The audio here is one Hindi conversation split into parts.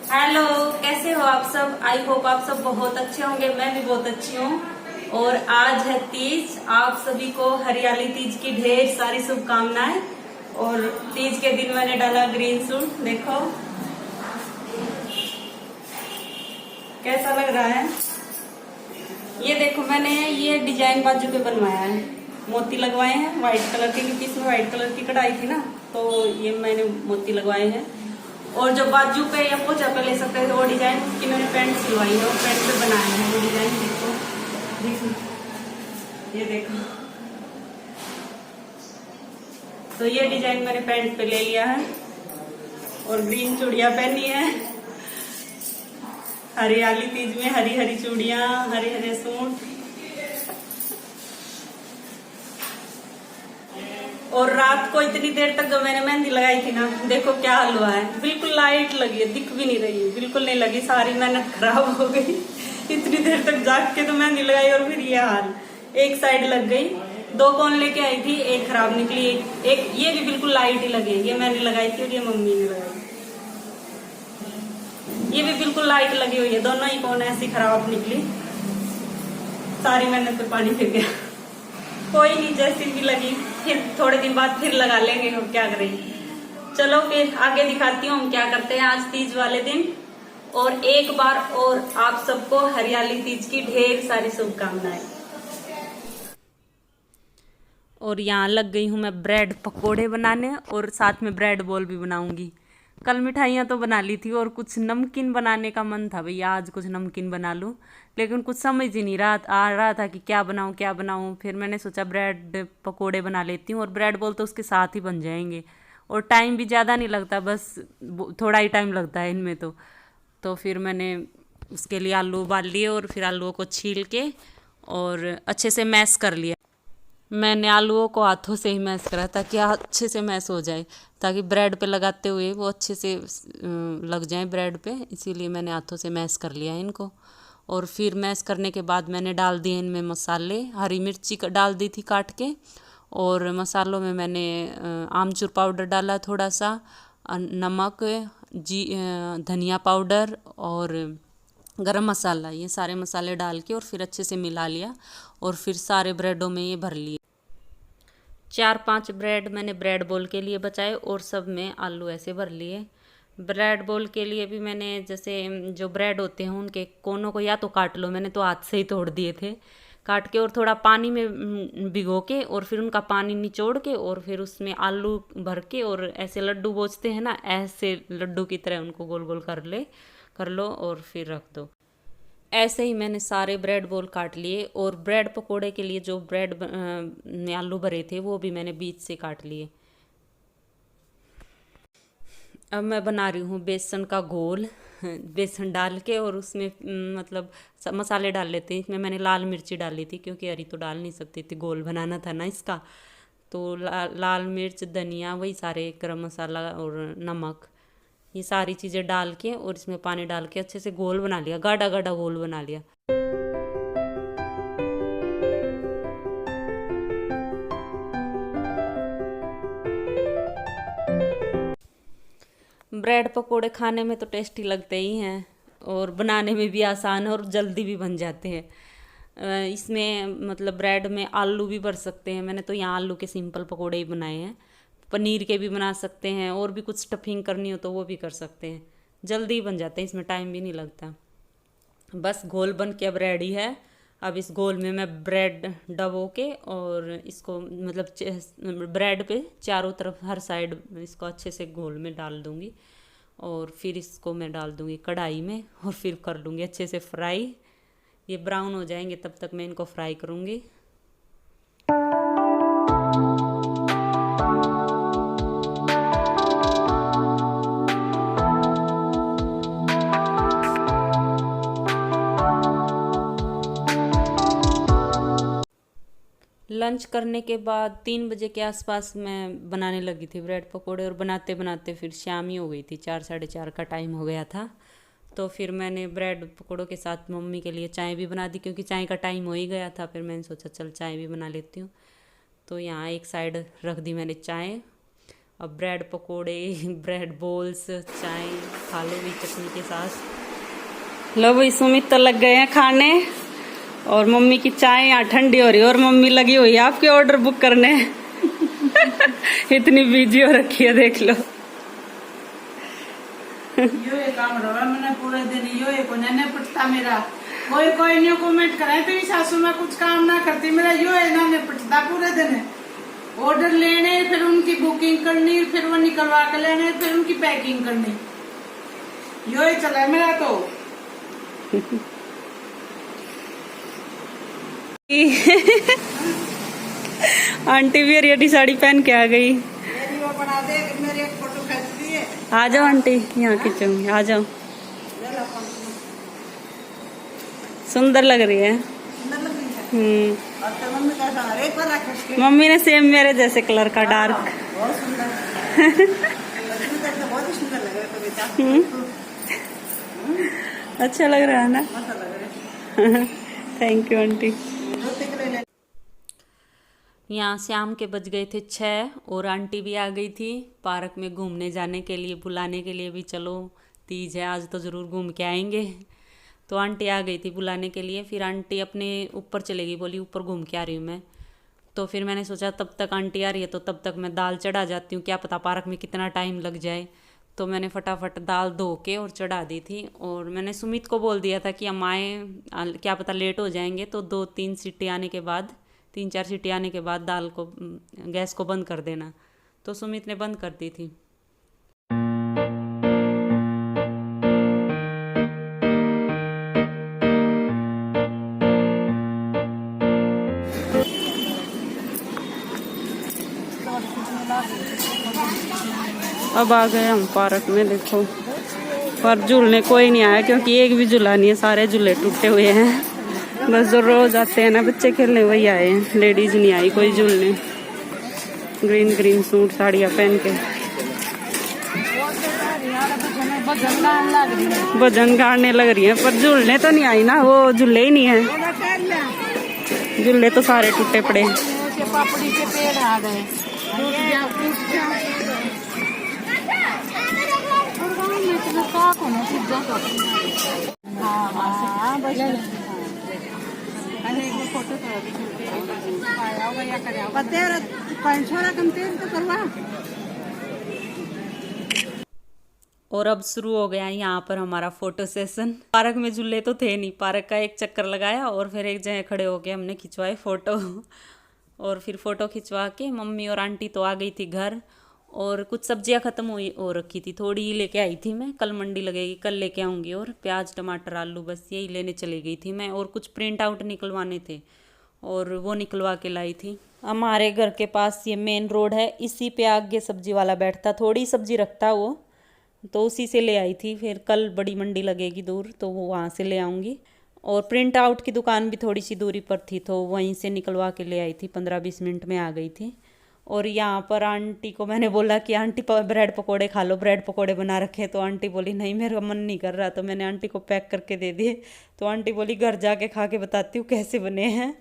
हेलो, कैसे हो आप सब। आई होप आप सब बहुत अच्छे होंगे। मैं भी बहुत अच्छी हूँ। और आज है तीज। आप सभी को हरियाली तीज की ढेर सारी शुभकामनाएं। और तीज के दिन मैंने डाला ग्रीन सूट, देखो कैसा लग रहा है। ये देखो, मैंने ये डिजाइन बाजू पे बनवाया है, मोती लगवाए हैं व्हाइट कलर के, क्योंकि इसमें व्हाइट कलर की कढ़ाई थी ना, तो ये मैंने मोती लगवाए हैं। और जो बाजू पे या पोचा पे ले सकते थे वो डिजाइन, उसकी मैंने पैंट सिलवाई है, वो पैंट पे बनाए हैं वो डिजाइन। देखो, ये देखो, तो ये डिजाइन मैंने पैंट पे ले लिया है। और ग्रीन चूड़ियां पहनी है। हरियाली तीज में हरी हरी चूड़ियां, हरे हरे सूट। और रात को इतनी देर तक जब मैंने मेहंदी लगाई थी ना, देखो क्या हाल हुआ है। बिल्कुल लाइट लगी है, दिख भी नहीं रही है, बिल्कुल नहीं लगी। सारी मेहनत खराब हो गई। इतनी देर तक जाग के तो मेहंदी लगाई और फिर ये हाल। एक साइड लग गई, 2 कोन लेके आई थी, एक खराब निकली। एक ये भी बिल्कुल लाइट ही लगी। ये मैंने लगाई थी और ये मम्मी ने लगाई। ये भी बिल्कुल लाइट लगी हुई है, दोनों ही कोन ऐसी खराब निकली। सारी मेहनत पे पानी फिर गया। कोई नहीं, जैसी भी लगी फिर थोड़े दिन बाद फिर लगा लेंगे, हम क्या करेंगे। चलो फिर आगे दिखाती हूँ हम क्या करते हैं आज तीज वाले दिन। और एक बार और आप सबको हरियाली तीज की ढेर सारी शुभकामनाएं। और यहाँ लग गई हूँ मैं ब्रेड पकोड़े बनाने, और साथ में ब्रेड बॉल भी बनाऊंगी। कल मिठाइयाँ तो बना ली थी, और कुछ नमकीन बनाने का मन था, भैया आज कुछ नमकीन बना लूँ। लेकिन कुछ समझ ही नहीं आ रहा था कि क्या बनाऊँ क्या बनाऊँ। फिर मैंने सोचा ब्रेड पकोड़े बना लेती हूँ, और ब्रेड बॉल तो उसके साथ ही बन जाएंगे। और टाइम भी ज़्यादा नहीं लगता, बस थोड़ा ही टाइम लगता है इनमें तो फिर मैंने उसके लिए आलू उबाल लिए, और फिर आलूओं को छील के और अच्छे से मैश कर लिया। मैंने आलूओं को हाथों से ही मैश करा ताकि अच्छे से मैश हो जाए, ताकि ब्रेड पे लगाते हुए वो अच्छे से लग जाए ब्रेड पे। इसीलिए मैंने हाथों से मैश कर लिया इनको। और फिर मैश करने के बाद मैंने डाल दिए इनमें मसाले। हरी मिर्ची डाल दी थी काट के। और मसालों में मैंने आमचूर पाउडर डाला थोड़ा सा, नमक, धनिया पाउडर और गरम मसाला, ये सारे मसाले डाल के और फिर अच्छे से मिला लिया। और फिर सारे ब्रेडों में ये भर लिए। 4-5 ब्रेड मैंने ब्रेड बोल के लिए बचाए, और सब में आलू ऐसे भर लिए। ब्रेड बोल के लिए भी मैंने, जैसे जो ब्रेड होते हैं उनके कोनों को या तो काट लो, मैंने तो हाथ से ही तोड़ दिए थे काट के, और थोड़ा पानी में भिगो के, और फिर उनका पानी निचोड़ के, और फिर उसमें आलू भर के, और ऐसे लड्डू बोझते हैं ना, ऐसे लड्डू की तरह उनको गोल गोल कर लो और फिर रख दो। ऐसे ही मैंने सारे ब्रेड बोल काट लिए। और ब्रेड पकोड़े के लिए जो ब्रेड में आलू भरे थे वो भी मैंने बीच से काट लिए। अब मैं बना रही हूँ बेसन का घोल। बेसन डाल के, और उसमें मतलब सब मसाले डाल लेते हैं। इसमें मैंने लाल मिर्ची डाली थी, क्योंकि हरी तो डाल नहीं सकती थी, घोल बनाना था ना इसका। तो लाल मिर्च, धनिया, वही सारे, गरम मसाला और नमक, ये सारी चीज़ें डाल के, और इसमें पानी डाल के अच्छे से घोल बना लिया, गाढ़ा गाढ़ा घोल बना लिया। ब्रेड पकोड़े खाने में तो टेस्टी लगते ही हैं, और बनाने में भी आसान है, और जल्दी भी बन जाते हैं। इसमें मतलब ब्रेड में आलू भी भर सकते हैं। मैंने तो यहाँ आलू के सिंपल पकोड़े ही बनाए हैं। पनीर के भी बना सकते हैं, और भी कुछ स्टफिंग करनी हो तो वो भी कर सकते हैं। जल्दी ही बन जाते हैं, इसमें टाइम भी नहीं लगता। बस घोल बन के अब रेडी है। अब इस घोल में मैं ब्रेड डबो के, और इसको मतलब ब्रेड पे चारों तरफ हर साइड इसको अच्छे से घोल में डाल दूँगी। और फिर इसको मैं डाल दूँगी कढ़ाई में, और फिर कर लूँगी अच्छे से फ्राई। ये ब्राउन हो जाएंगे तब तक मैं इनको फ्राई करूँगी। लंच करने के बाद 3 बजे के आसपास मैं बनाने लगी थी ब्रेड पकोड़े, और बनाते बनाते फिर शाम ही हो गई थी, 4-4:30 का टाइम हो गया था। तो फिर मैंने ब्रेड पकोड़ों के साथ मम्मी के लिए चाय भी बना दी, क्योंकि चाय का टाइम हो ही गया था। फिर मैंने सोचा चल चाय भी बना लेती हूँ। तो यहाँ एक साइड रख दी मैंने चाय, अब ब्रेड पकोड़े, ब्रेड बोल्स, चाय खा लो भी चटनी के साथ। लो भाई सुमित तो लग गए हैं खाने और मम्मी की चाय यहाँ ठंडी हो रही है और मम्मी लगी हुई है आपके ऑर्डर बुक करने। इतनी बिजी हो रखी है देख लो। यो ये काम रहा मैंने पूरे दिन यो ये को नहीं पटता मेरा। कोई नहीं कमेंट कराए तेरी सासू में कुछ काम ना करती, मेरा यो है ना निपटता पूरे दिन। ऑर्डर लेने, फिर उनकी बुकिंग करनी, फिर वो निकलवा के लेने, फिर उनकी पैकिंग करनी, यो ही चला है मेरा तो। आंटी भी हरी साड़ी पहन के आ गई। मेरी वो बना दे, मेरी एक फोटो खींच दिए। आ जाओ आंटी, यहाँ खींचूंगी, आ जाओ। सुंदर लग रही है। और तो मम्मी कैसा अरे पर रख मम्मी ने सेम मेरे जैसे कलर का डार्क। बहुत सुंदर। बहुत सुंदर लग रहा है कविता। अच्छा लग रहा है ना? मस्त लग रहा है। Thank you aunty. यहाँ शाम के बज गए थे 6 और आंटी भी आ गई थी पार्क में घूमने जाने के लिए, बुलाने के लिए भी। चलो तीज है आज तो ज़रूर घूम के आएंगे। तो आंटी आ गई थी बुलाने के लिए। फिर आंटी अपने ऊपर चलेगी, बोली ऊपर घूम के आ रही हूँ मैं। तो फिर मैंने सोचा तब तक आंटी आ रही है तो तब तक मैं दाल चढ़ा जाती हूँ, क्या पता पार्क में कितना टाइम लग जाए। तो मैंने फटाफट दाल धो के और चढ़ा दी थी। और मैंने सुमित को बोल दिया था कि हम आए, क्या पता लेट हो जाएंगे, तो 2-3 सीटी आने के बाद, 3-4 सीटी आने के बाद दाल को, गैस को बंद कर देना। तो सुमित ने बंद कर दी थी। अब आ गए हम पार्क में, देखो पर झूलने कोई नहीं आया क्योंकि एक भी झूला नहीं है, सारे झूले टूटे हुए हैं। बस जो रोज आते हैं ना बच्चे खेलने वही आए हैं, लेडीज नहीं आई कोई झूलने। ग्रीन ग्रीन सूट साड़ियाँ पहन के भजन गाने लग रही है, पर झूलने तो नहीं आई ना, वो झूले ही नहीं है। झूले तो सारे टूटे पड़े हैं। पापड़ी के पेड़ आ गए। और अब शुरू हो गया यहाँ पर हमारा फोटो सेशन। पार्क में झूले तो थे नहीं, पार्क का एक चक्कर लगाया और फिर एक जगह खड़े होके हमने खिंचवाए फोटो। और फिर फोटो खिंचवा के मम्मी और आंटी तो आ गई थी घर। और कुछ सब्जियां ख़त्म हुई हो रखी थी, थोड़ी ही लेके आई थी मैं, कल मंडी लगेगी कल लेके आऊँगी। और प्याज टमाटर आलू बस यही लेने चली गई थी मैं। और कुछ प्रिंट आउट निकलवाने थे और वो निकलवा के लाई थी। हमारे घर के पास ये मेन रोड है, इसी पे आगे सब्जी वाला बैठता, थोड़ी सब्जी रखता वो, तो उसी से ले आई थी। फिर कल बड़ी मंडी लगेगी दूर तो वो वहाँ से ले आऊँगी। और प्रिंट आउट की दुकान भी थोड़ी सी दूरी पर थी तो वहीं से निकलवा के ले आई थी, 15-20 मिनट में आ गई थी। और यहाँ पर आंटी को मैंने बोला कि आंटी ब्रेड पकोड़े खा लो, ब्रेड पकोड़े बना रखे। तो आंटी बोली नहीं मेरा मन नहीं कर रहा, तो मैंने आंटी को पैक करके दे दिए। तो आंटी बोली घर जाके खा के बताती हूँ कैसे बने हैं।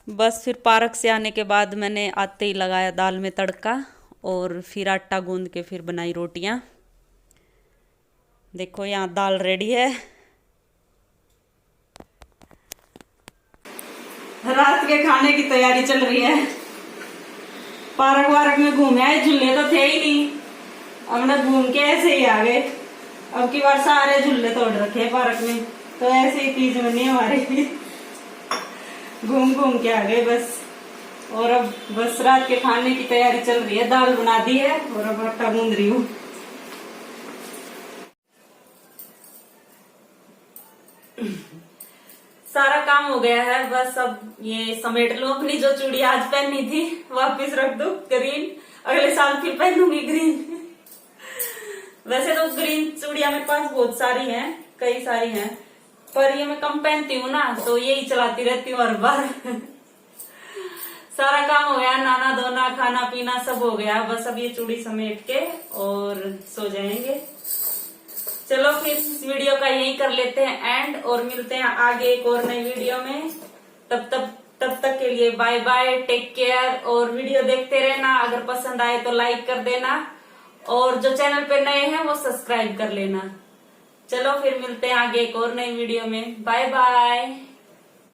बस फिर पार्क से आने के बाद मैंने आते ही लगाया दाल में तड़का और फिर आटा गूंद के फिर बनाई रोटियाँ। देखो यहाँ दाल रेडी है। रात के खाने की तैयारी चल रही है। पार्क वार्क में घूमे आए, झूले तो थे ही नहीं, हमने घूम के ऐसे ही आ गए। अब की बार सारे झूले तोड़ रखे हैं पार्क में, तो ऐसे ही तीज बनी हमारी। घूम घूम के आ गए बस। और अब बस रात के खाने की तैयारी चल रही है, दाल बना दी है और अब आटा गूंद रही हूँ। सारा काम हो गया है, बस अब ये समेट लो। अपनी जो चूड़ी आज पहनी थी वापस रख दो, ग्रीन, अगले साल फिर पहनूंगी ग्रीन। वैसे तो ग्रीन चूड़ियां मेरे पास बहुत सारी हैं, कई सारी हैं, पर ये मैं कम पहनती हूँ ना, तो यही चलाती रहती हूँ हर बार। सारा काम हो गया, नहाना धोना खाना पीना सब हो गया, बस अब ये चूड़ी समेट के और सो जाएंगे। चलो फिर इस वीडियो का यही कर लेते हैं एंड, और मिलते हैं आगे एक और नई वीडियो में। तब तक तब तक के लिए बाय बाय, टेक केयर। और वीडियो देखते रहना, अगर पसंद आए तो लाइक कर देना, और जो चैनल पे नए हैं वो सब्सक्राइब कर लेना। चलो फिर मिलते हैं आगे एक और नई वीडियो में। Bye bye.